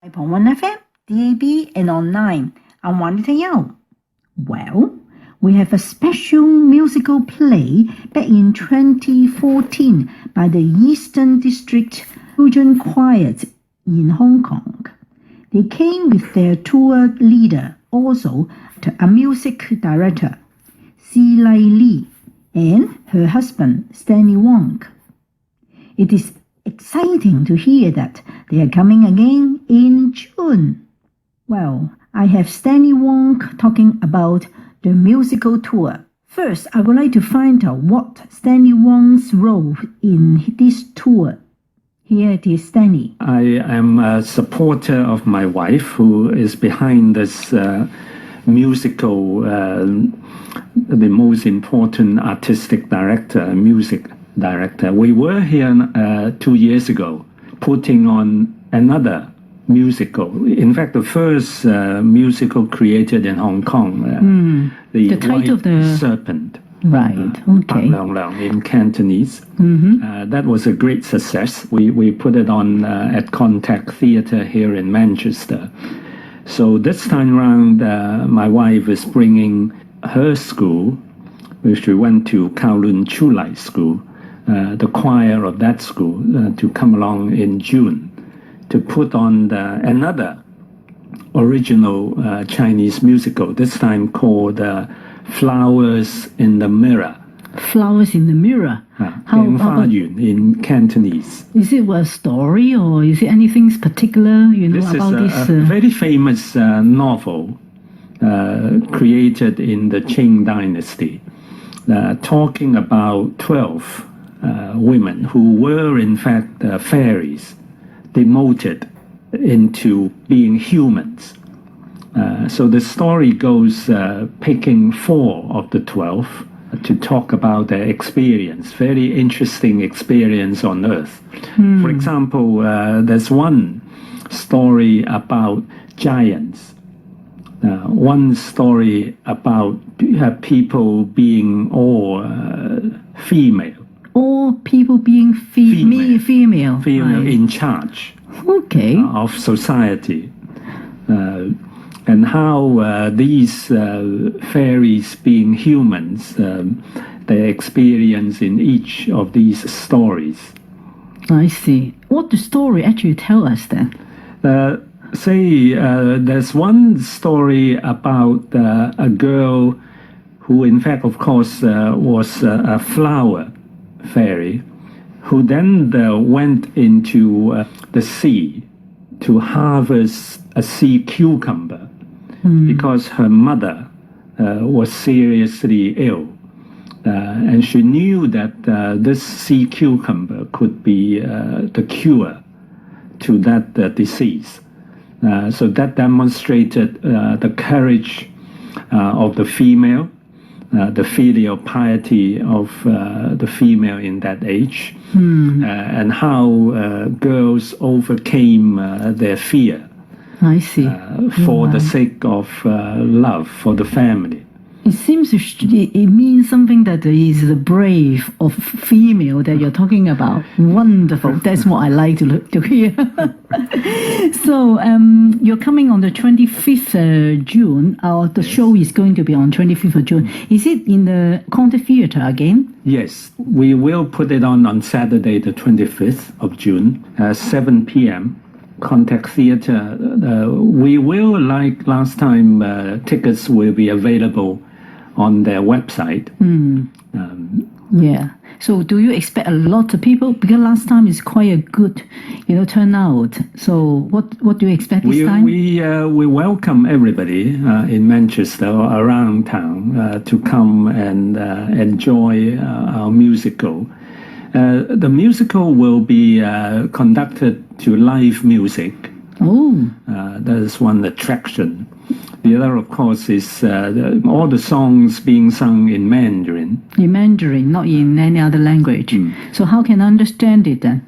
5.1 FM, DAB and online. I'm Juanita Yao. Well, we have a special musical play back in 2014 by the Eastern District Children Choir in Hong Kong. They came with their tour leader, also a music director, Si Lai Lee, and her husband, Stanley Wong. It is exciting to hear that they are coming again in June. Well, I have Stanley Wong talking about the musical tour. First, I would like to find out what Stanley Wong's role in this tour. Here it is, Stanley. I am a supporter of my wife, who is behind this musical, the most important artistic director, music director. We were here 2 years ago, putting on another musical. In fact, the first musical created in Hong Kong, the title of the Serpent. Right, okay. In Cantonese. That was a great success. We put it on at Contact Theatre here in Manchester. So this time around, my wife is bringing her school, which she went to Kowloon Chulai School, the choir of that school, to come along in June to put on another original Chinese musical, this time called Flowers in the Mirror. Flowers in the Mirror. In Cantonese. Is it a story or is it anything particular, this about this? This is a very famous novel created in the Qing Dynasty, talking about 12 women who were in fact fairies, demoted into being humans. So the story goes picking 4 of the 12 to talk about their experience, very interesting experience on Earth. For example, there's one story about giants, one story about people being all female. All people being female Female in charge of society. And how these fairies being humans, their experience in each of these stories. I see. What the story actually tell us then? There's one story about a girl who, in fact, of course, was a flower fairy, who then went into the sea to harvest a sea cucumber. Because her mother was seriously ill, and she knew that this sea cucumber could be the cure to that disease. So that demonstrated the courage of the female, the filial piety of the female in that age, and how girls overcame their fear. I see. For the sake of love for the family. It seems it means something that is the brave of female that you're talking about. Wonderful. That's what I like to hear. So you're coming on the 25th June. The show is going to be on 25th of June. Is it in the Contact Theatre again? Yes, we will put it on Saturday the 25th of June, 7 p.m. Contact Theatre. We will, like last time, tickets will be available on their website. Yeah. So do you expect a lot of people? Because last time is quite a good, turnout. So what do you expect this time? We welcome everybody in Manchester or around town to come and enjoy our musical. The musical will be conducted to live music. That is one attraction. The other, of course, is all the songs being sung in Mandarin. In Mandarin, not in any other language. So how can I understand it then?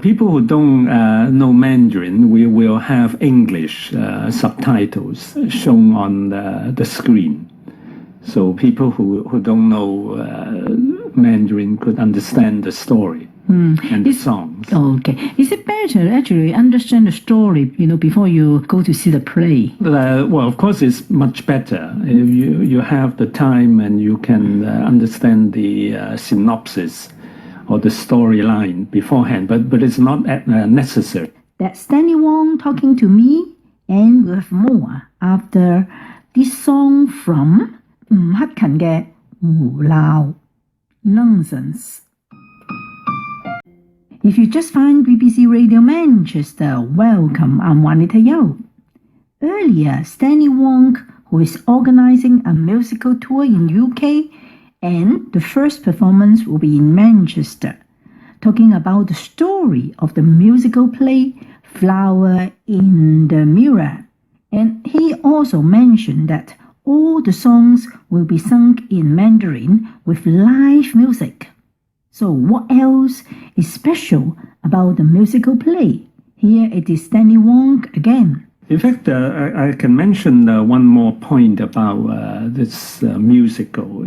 People who don't know Mandarin, we will have English subtitles shown on the screen. So people who don't know Mandarin could understand the story. and the songs. Okay. Is it better actually understand the story, before you go to see the play? Well, of course, it's much better if you have the time and you can understand the synopsis or the storyline beforehand, but it's not necessary. That's Stanley Wong talking to me, and we'll have more after this song from 吳克勤嘅胡鬧 Nonsense. If you just find BBC Radio Manchester, welcome, I'm Juanita Yao. Earlier, Stanley Wong, who is organizing a musical tour in UK, and the first performance will be in Manchester, talking about the story of the musical play Flower in the Mirror. And he also mentioned that all the songs will be sung in Mandarin with live music. So what else is special about the musical play? Here it is Stanley Wong again. In fact, I can mention one more point about this musical.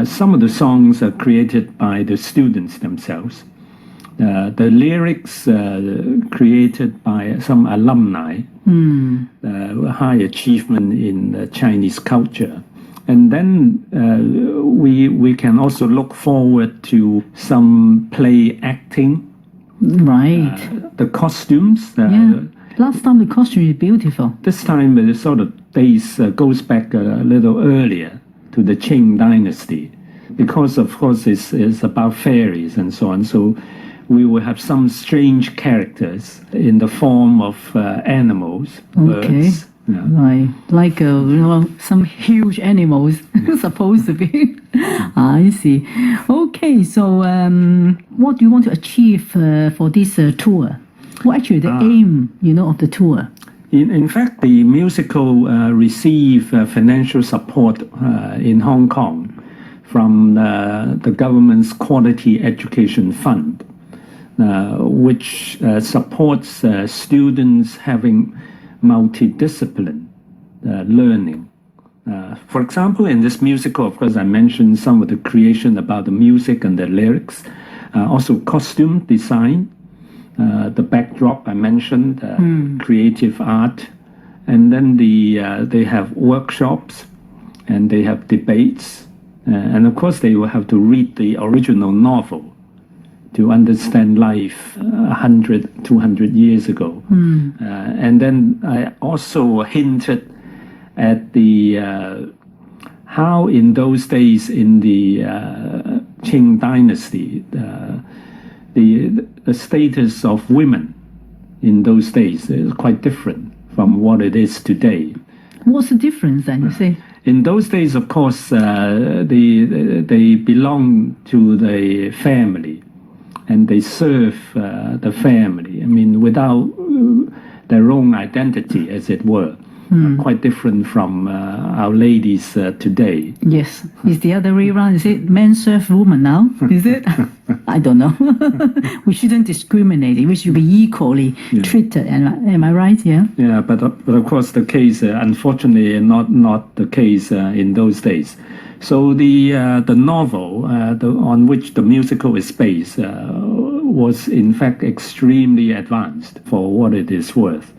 Some of the songs are created by the students themselves. The lyrics created by some alumni, high achievement in Chinese culture. And then we can also look forward to some play acting. Right. The costumes. Last time the costume is beautiful. This time it sort of days goes back a little earlier to the Qing dynasty, because of course it's about fairies and so on. So we will have some strange characters in the form of animals, birds. Yeah. Right, like some huge animals supposed to be. I see. Okay, so what do you want to achieve for this tour? What actually the aim, of the tour? In fact, the musical received financial support in Hong Kong from the government's Quality Education Fund, which supports students having multidiscipline learning. For example, in this musical, of course, I mentioned some of the creation about the music and the lyrics, also costume design, the backdrop I mentioned, creative art, and then they have workshops and they have debates, and of course they will have to read the original novel to understand life 100, 200 years ago. And then I also hinted at the how in those days in the Qing dynasty, the status of women in those days is quite different from what it is today. What's the difference then, you say? In those days, of course, they belong to the family, and they serve the family. I mean, without their own identity, as it were. Quite different from our ladies today. Yes. Is the other way around? Is it men serve women now? Is it? I don't know. We shouldn't discriminate. We should be equally treated. Am I right? Yeah. Yeah, but of course the case, unfortunately, not the case in those days. So the novel on which the musical is based was in fact extremely advanced for what it is worth.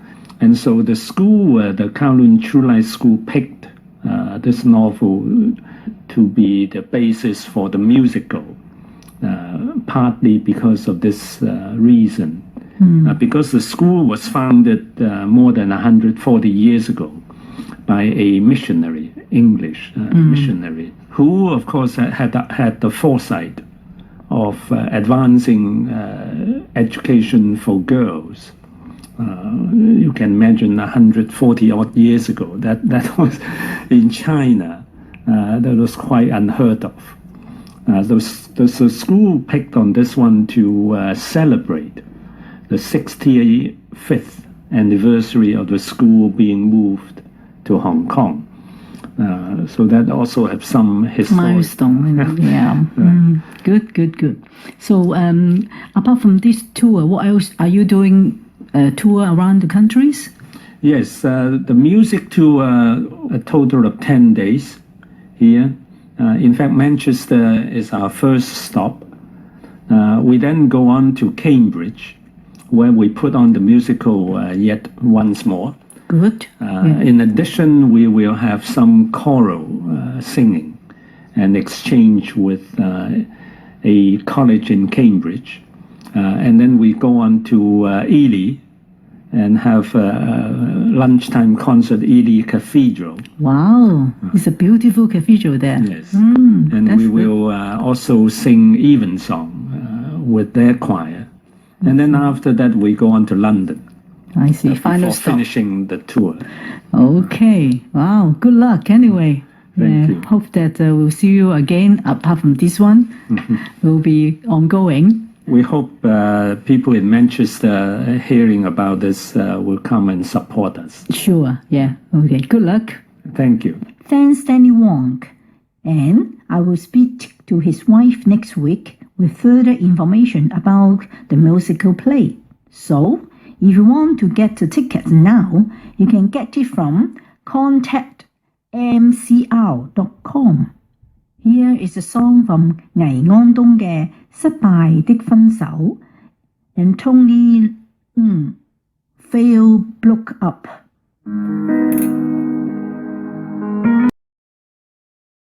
And so the school, the Kowloon Trulai School, picked this novel to be the basis for the musical, partly because of this reason. Because the school was founded more than 140 years ago by a missionary, English missionary, who, of course, had the foresight of advancing education for girls. You can imagine 140 odd years ago that was in China. That was quite unheard of. The school picked on this one to celebrate the 65th anniversary of the school being moved to Hong Kong. So that also have some historic milestone. Yeah. Good. So apart from this tour, what else are you doing? Tour around the countries? Yes, the music tour, a total of 10 days here. In fact, Manchester is our first stop. We then go on to Cambridge, where we put on the musical yet once more. Good. In addition, we will have some choral singing and exchange with a college in Cambridge. And then we go on to Ely and have a lunchtime concert at Ely Cathedral. Wow, it's a beautiful cathedral there. Yes. And we will also sing Evensong with their choir. And then after that, we go on to London. I see. Final Before stop. finishing the tour. Okay. Wow. Good luck. Anyway. Thank you. Hope that we'll see you again. Apart from this one, will be ongoing. We hope people in Manchester hearing about this will come and support us. Sure. Yeah. Okay. Good luck. Thank you. Thanks, Danny Wong. And I will speak to his wife next week with further information about the musical play. So, if you want to get the tickets now, you can get it from contactmcr.com. Here is a song from 倪安東嘅失敗的分手 and Tony Phil Broke Up.